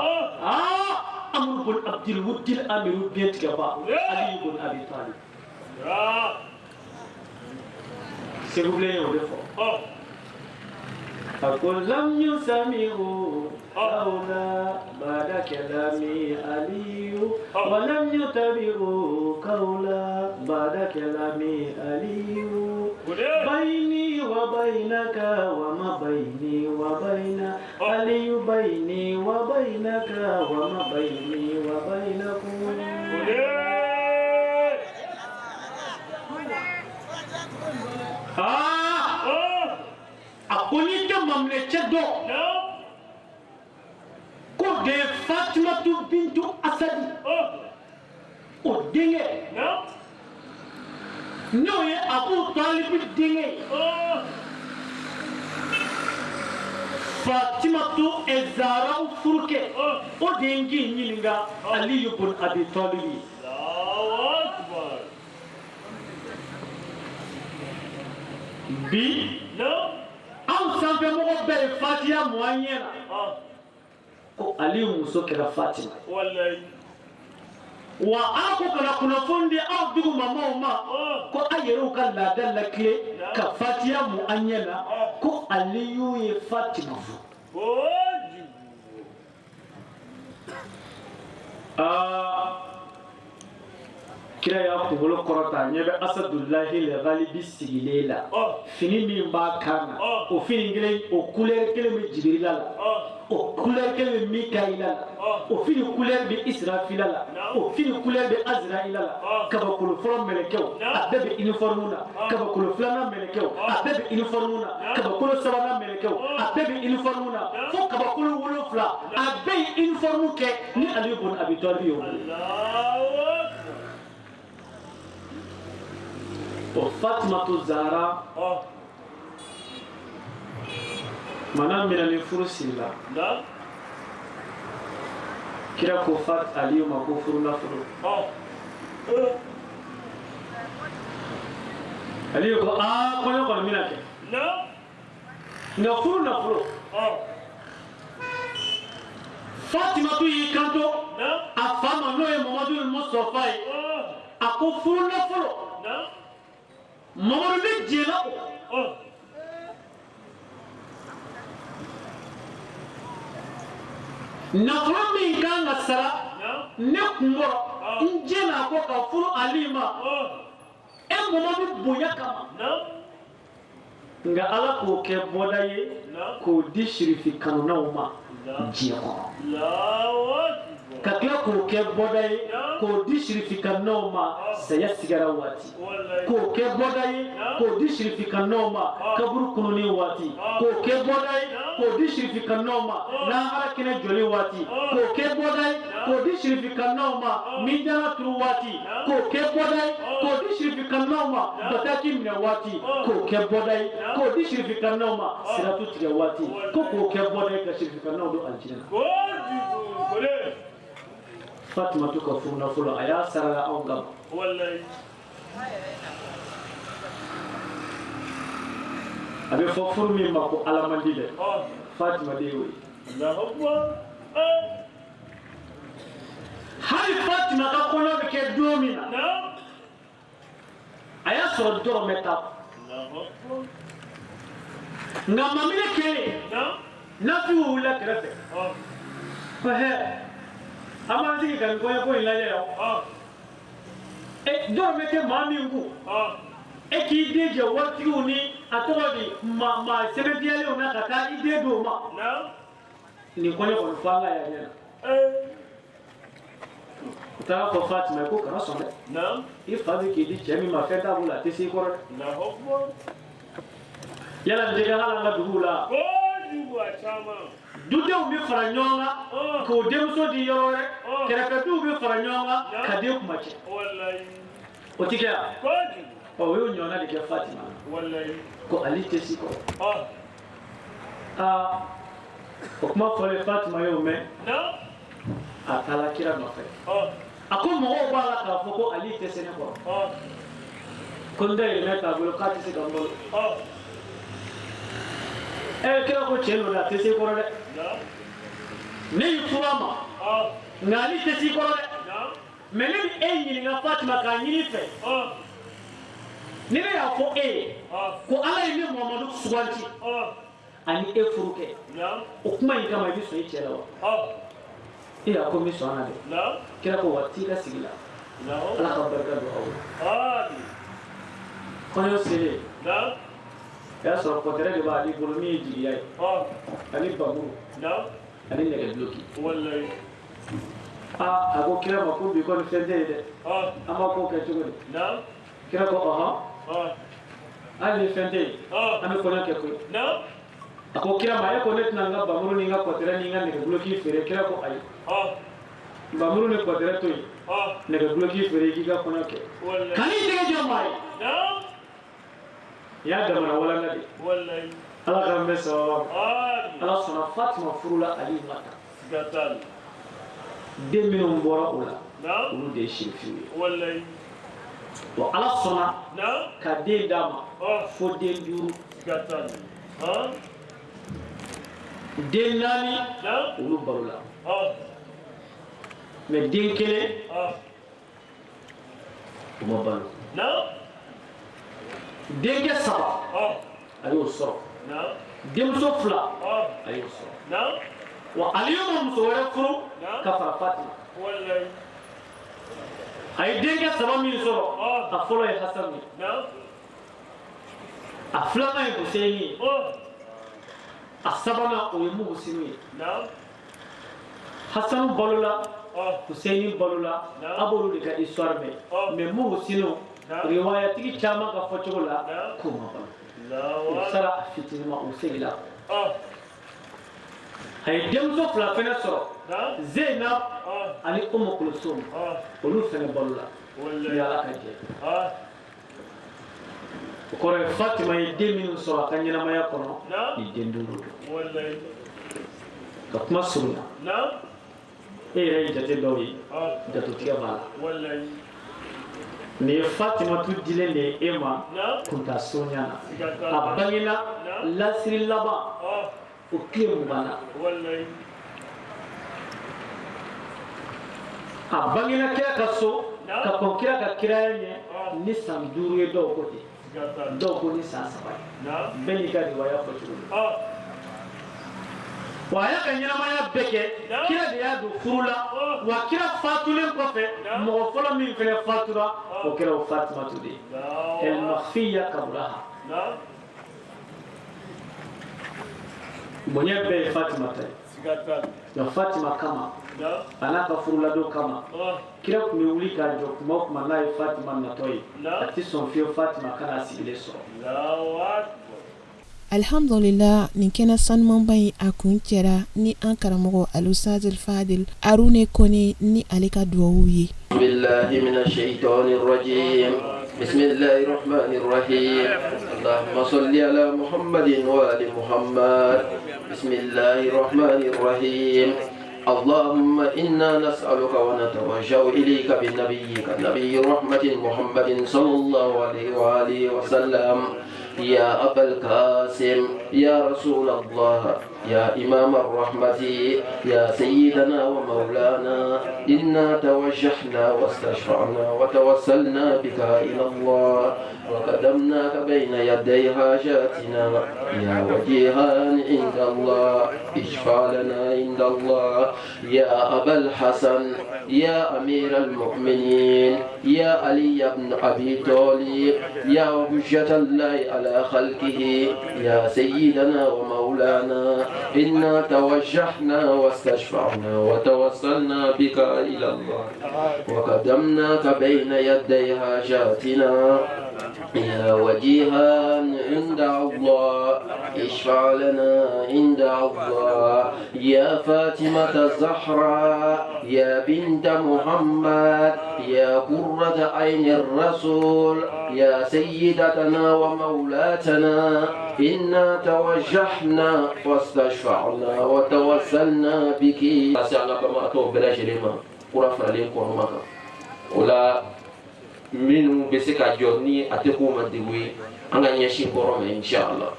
أمر بن عبد الود الأمير بين تجابا علي بن أبي طالب سيبولي ودفع أقول لم يسمعوا قولا بعد كلام علي ولم يتبعوا قولا بعد كلام علي بيني وبينك وما بيني وبين علي بيني وبينك وما بيني وبينكم أقولي كم مملكة كود فاطمة بنت أسد ودينه نوي أبو طالب دينه فاطمة الزهراء فرقة ودينه نيلنغا علي بن أبي طالب الله أكبر بي أو سامبي مغبر فاتيا موانينا ko Aliyu muso kɛra Fatima wallahi wa ako kana kunnafoni aw dugu mamaw ma ko a yɛrɛw ka laada lakile ka Fatiya mu an ɲɛ na ko Aliyu ye Fatima fo kira y'a kunkolo kɔrɔta ɲɛ bɛ Asadullahi al-Ghalibi sigilen la fini min b'a kan na o fini kelen o couleur kelen bɛ Jibirila la o couleur kelen bɛ Mikaila la o fini couleur bɛ Israfila la o fini couleur bɛ Azraila la kabakolo fɔlɔ mɛlɛkɛw a bɛɛ bɛ uniforme na kabakolo filanan mɛlɛkɛw a bɛɛ bɛ uniforme na kabakolo sabanan mɛlɛkɛw a bɛɛ bɛ uniforme na fo kabakolo 7 a bɛɛ ye uniforme kɛ ni Ali ibn Abi Talib y'o o Fatimatu Zahra mana mina ni furu sirila kira ko Fat Aliyu ma ko furu nafolo Aliyu ko kɔɲɔ kɔni mina kɛ nka furu nafolo Fatimatu y'i kanto a fa ma n'o ye Mamadu Mustafa ye a ko furu nafolo Mamadu bɛ jɛna o nafolo min kan ka sara ne kunkɔrɔ n jɛna ko ka furu Ali ma e Mamadu bonya kama nka Ala k'o kɛ bɔda ye k'o di sirifi kanunaw ma diɲɛ kɔnɔ kakla ko ke bodai ko dishrifika noma saya sigara wati ko ke bodai ko dishrifika noma kaburu kununi wati ko ke bodai ko dishrifika noma na harakina joli wati ko ke bodai ko dishrifika noma mindana turu wati ko ke bodai ko dishrifika noma bataki mne wati ko ke bodai ko dishrifika noma siratu tiga wati ko ke bodai ka shirifika noma do aljina Fatima tuka funa fula aya sarala aungam wallahi abe fofur mi mako alamandi de Fatima dewi Allahu akbar hay Fatima ka kono be ke domina aya soro doro meta Allahu akbar ngama mine ke na fi wula krefe fa he amandi kan ko ko ila ya e do mete mami ngu e ki deje wati uni atodi ma sebe biale ona kata ide do ma ni ko ne ko fanga ya ya ta ko Fatima ko kana so na e fabi ki di jemi ma feta bula te si ko na hokmo yala de gala na dugula ko duwa chama dude umi faranyonga ko demso di yore kereka du umi faranyonga kade kumache wallahi otikia ko wewe nyona de Fatima wallahi ko alite siko okuma fole Fatima yome na akala kira mafe akuma o bala ka foko alite sene ko konda ile ta bolo kati se gambolo kira ko chelo da tese ko re ne yufama ngani tese ko re mele bi enyi nga Fatima ka nyini fe ni ne ya fo ko ala ni Muhammadu suwanti ani furuke o kuma yi kama bi so yi chela wa ya ko mi so ana de kira ko wati ka sigila ala ka barka do awu kono sele ya so ko tere de ba di burmi ji yayi ani babu ani ne bloki wallahi ago kira ma ko bi ko fende de ama ko ke tugo kira ko ali fende ami ko ke ko ako kira ma ko net na nga bamuru ni nga ko tere ni nga ne bloki fere kira ko ay bamuru ne ko tere to ne bloki fere gi ga ko na ke kani de jomai ya da mana wala ngadi wallahi ala ka meso ala sona Fatima furula ali mata gatal demino mbora ula ulu de shirfi wallahi wa ala sona ka de dama fo de duru gatal de nani ulu barula me din kele mo balu denge saba ayo so demso fla ayo so wa aliyo muso wala furu kafara Fatima wallahi ay denge saba mi so afolo ya Hasan ni afla mai Husaini asabana o yemu Husaini Hasan balula Husaini balula abolu de ka histoire mais mu Husaini riwaya tigi chama ka fochola kuma ba sara fitina ma usila hay demzo fla fena so Zainab ani Kulsum olu fena balula ya la kaje ko re Fatima e deminu so kanyana maya kono ni dendulu wallahi ka kuma sunna re jate dowi jatu tiya bala wallahi ne Fatima tu dilende ema kunta sonyana abangina lasri laba o kiemu bana wallahi abangina kira kaso ka konkira ka kiraye ni samduru do kote do ko ni sasaba beni ka riwaya ko waya kanyana maya beke kira de ya do furula wa kira fatulen ko fe mo folo min fele fatura o kira Fatima tudi el makhfiya kabulaha bonye be Fatima tay ya Fatima kama ana ka furula do kama kira kun bɛ wuli k'a jɔ kuma o kuma n'a ye Fatima natɔ ye a tɛ sɔn fiyewu Fatima kana sigilen sɔrɔ. Alhamdulillah nin kɛnɛ sanumanba in a kun cɛra ni an karamɔgɔ Alusazil Fadil Arune Kone ni ale ka duwawu ye. Billahi minash shaitanir rajim. Bismillahir rahmanir rahim. Allahumma salli ala Muhammadin wa ali Muhammad. Bismillahir rahmanir rahim. اللهم إنا نسألك ونتوجه إليك بنبيك نبي رحمة محمد صلى الله عليه وآله وسلم يا أبا القاسم يا رسول الله يا إمام الرحمة يا سيدنا ومولانا إنا توجهنا واستشفعنا وتوسلنا بك إلى الله وقدمناك بين يدي حاجاتنا يا وجيها عند الله اشفع لنا عند الله يا أبا الحسن يا أمير المؤمنين يا علي بن أبي طالب يا حجة الله على خلقه يا سيدنا ومولانا إنا توجهنا واستشفعنا وتوسلنا بك إلى الله وقدمناك بين يدي حاجاتنا يا وجيها عند الله اشفع لنا عند الله يا فاطمة الزهراء يا بنت محمد يا قرة عين الرسول يا سيدتنا ومولاتنا إنا توجهنا واستشفعنا وتوسلنا بك كما أتوب بلا شريمة قرفنا لكم مكة ولا منو بسكا جورني أتقوم الدوي أنا يشين كرم إن شاء الله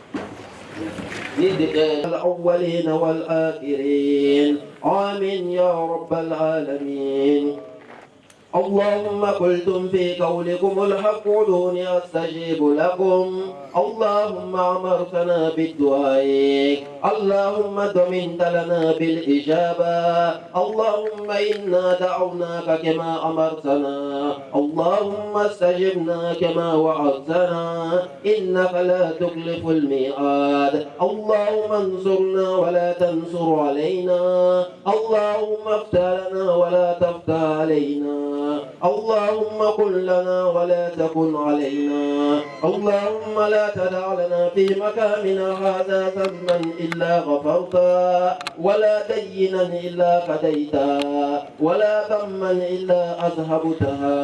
الأولين والآخرين آمين يا رب العالمين اللهم قلتم في قولكم الحق ادعوني استجيب لكم اللهم امرتنا بالدعاء اللهم ضمنت لنا بالاجابه اللهم انا دعوناك كما امرتنا اللهم استجبنا كما وعدتنا انك لا تخلف الميعاد اللهم انصرنا ولا تنصر علينا اللهم افتح لنا ولا تفتح علينا اللهم كن لنا ولا تكن علينا اللهم لا تدع لنا في مكاننا هذا ذنبا إلا غفرته ولا دينا إلا قضيته ولا ذما إلا أذهبتها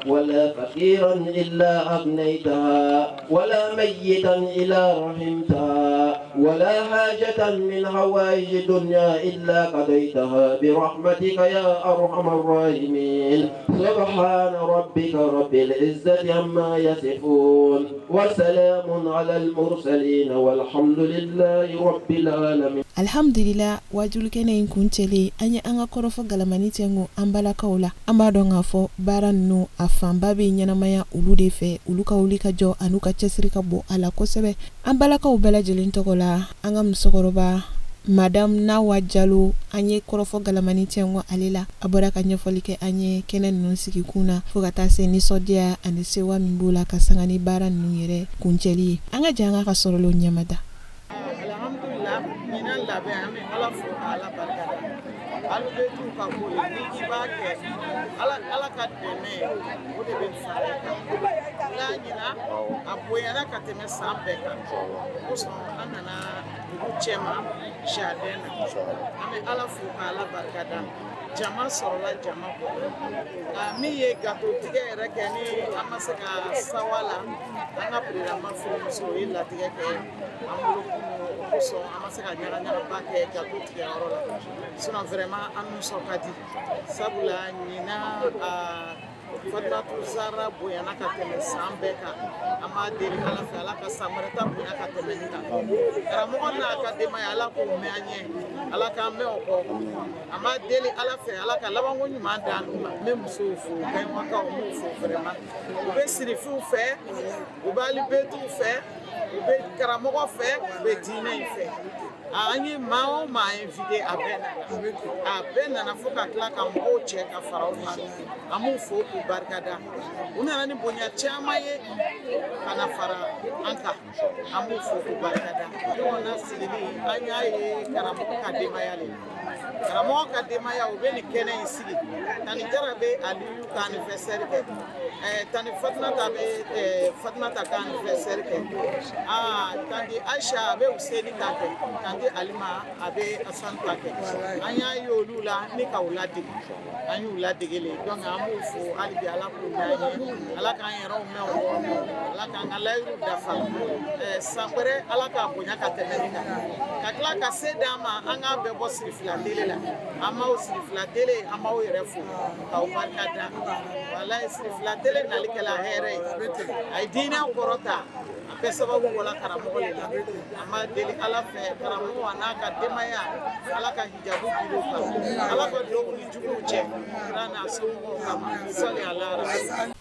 ولا فقيرا إلا أغنيتها ولا ميتا إلا رحمتها ولا حاجة من حوائج الدنيا إلا قضيتها برحمتك يا أرحم الراحمين سبحان ربك رب العزة عما يصفون وسلام على المرسلين والحمد لله رب العالمين. Alhamdulillah wajul kene kuntele anya anga korofo galamani tengo ambala kaula ambado ngafo baran no afamba be nyanamaya ulude fe uluka ulika jo anuka chesrika bo ala kosebe ambala ka ubala jelin tokola anga msokoroba Madame Nawa Jallo anye korofo galamani tengo alela abora kanya folike anye kenen nonsiki kuna fogata se ni sodia ane sewa mimbula kasangani baran nuyere kuncheli anga janga ka sorolo nyamada. Alhamdulillah mina labe ame ala fo ala barkada alu be tu ka ko ni ba ke ala ka deme o de be fare ka la nyina aboya na ka teme sambe ka o so anana chema jardin ame ala fo ala barkada jama sorola jama ko mi ye gato tige yɛrɛ kɛ ni an ma se ka sawala an ka président furumuso ye latigɛ kɛ an bolo kosɔn an ma se ka ɲagaɲagaba kɛ gato tigɛ yɔrɔ la sinon vraiment an nisɔn ka di sabula ɲina Fatimatu Zahra bonyana ka tɛmɛ san bɛɛ kan an b'a deli ala fɛ ala ka san wɛrɛ ta bonya ka tɛmɛ nin kan karamɔgɔ n'a ka denbaya ala k'o mɛn an ɲɛ ala k'an mɛn o kɔ an b'a deli ala fɛ ala ka labanko ɲuman d'an ma n bɛ musow fo kaɲumakaw n b'u fo vraiment u bɛ sirifiw fɛ u bɛ alibetiw fɛ u bɛ karamɔgɔ fɛ u bɛ diinɛ in fɛ an ye maa o maa invité a bɛɛ nana fo ka tila ka mɔgɔw cɛ ka fara u kan an b'u fo k'u barikada u nana ni bonya caman ye ka na fara an kan an b'u fo k'u barikada ɲɔgɔn na sigili an y'a ye karamɔgɔ ka denbaya le karamɔgɔ ka denbaya u bɛ nin kɛnɛ in sigi tani Jara bɛ Aliyu ka anniversaire kɛ tani Fatumata ka anniversaire kɛ tanti Aisha a bɛ Useni ta kɛ tanti Alima a bɛ Asan ta kɛ an y'a ye olu la ni ka u ladege an y'u ladege le donc an b'u fo hali bi Ala k'u mɛn an ye Ala k'an yɛrɛw mɛn o kɔnɔ Ala k'an ka layiru dafa san wɛrɛ Ala k'a bonya ka tɛmɛ nin kan ka tila ka se d'an ma an k'a bɛɛ bɔ Sirifila tele la an b'aw Sirifila tele an b'aw yɛrɛ fo k'aw barika da walayi Sirifila tele nalikɛla hɛrɛ ye a ye diinɛ kɔrɔta a bɛɛ sababu bɔra karamɔgɔ de la an b'a deli Ala fɛ karamɔgɔ a n'a ka denbaya Ala ka hijabu biri u kan Ala ka don u ni juguw cɛ Ala n'a somɔgɔw kama sɔli Ala rabi.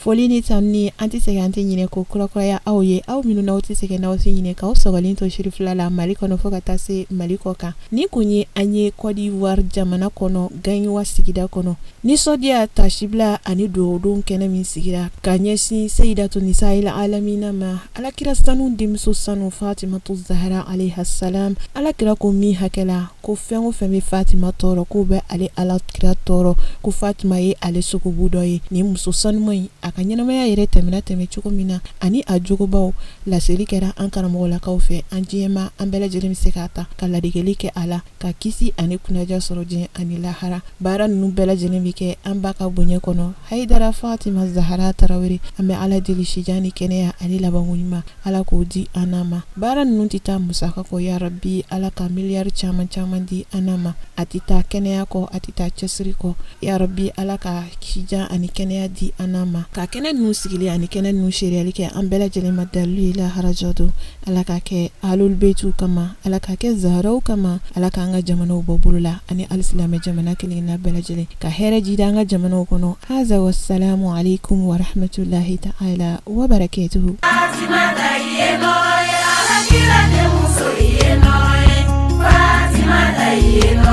Foli ni tanu ni an tɛ sɛgɛn an tɛ ɲinɛ ko kurakuraya aw ye aw minnu n'aw tɛ sɛgɛn n'aw tɛ ɲinɛ k'aw sɔgɔlen to Sirifila la Mali kɔnɔ fo ka taa se Mali kɔ kan ni kun ye an ye Côte d'Ivoire jamana kɔnɔ Gaɲuwa sigida kɔnɔ nisɔndiya tasibila ani dugawu kɛnɛ min sigira ka ɲɛsin Seyidatu Nisa'il Alamina ma Alakira sanu denmuso sanu Fatimatu Zahra alayha salam Alakira ko min hakɛ la ko fɛn o fɛn bɛ Fatima tɔɔrɔ k'o bɛ ale Alakira tɔɔrɔ ko Fatima ye ale sogobu dɔ ye nin muso sanuma in a ka ɲɛnamaya yɛrɛ tɛmɛ cogo min na ani a jogobaw laseli kɛra an karamɔgɔlakaw fɛ an diɲɛma an bɛɛ lajɛlen bɛ se k'a ta ka ladegeli kɛ a la ka kisi ani kunnaja sɔrɔ diɲɛ ani lahara baara ninnu bɛɛ lajɛlen bɛ kɛ an ba ka bonya kɔnɔ Hayidara Fatima Zahra Tarawele an bɛ Ala deli sijan ni kɛnɛya ani labanko ɲuman Ala k'o di an ma baara ninnu tɛ taa musaka kɔ ya Rabbi Ala ka miliyari caman di an ma a tɛ taa kɛnɛya kɔ a tɛ taa cɛsiri kɔ ya Rabbi Ala ka sijan ani kɛnɛya di an ma ka kɛnɛ ninnu sigili ani kɛnɛ ninnu seriyali kɛ an bɛɛ lajɛlen ma dalilu la harajato Ala ka kɛ Ahlul Beitu kama Ala ka kɛ Zahraw kama Ala ka an ka jamanaw bɔ bolo la ani alisilamɛ jamana kelen na bɛɛ lajɛlen ka hɛrɛ jida an ka jamanaw kɔnɔ haza wassalamu alaikum wa rahmatullahi ta'ala wa barakatuhu Fatima Fatima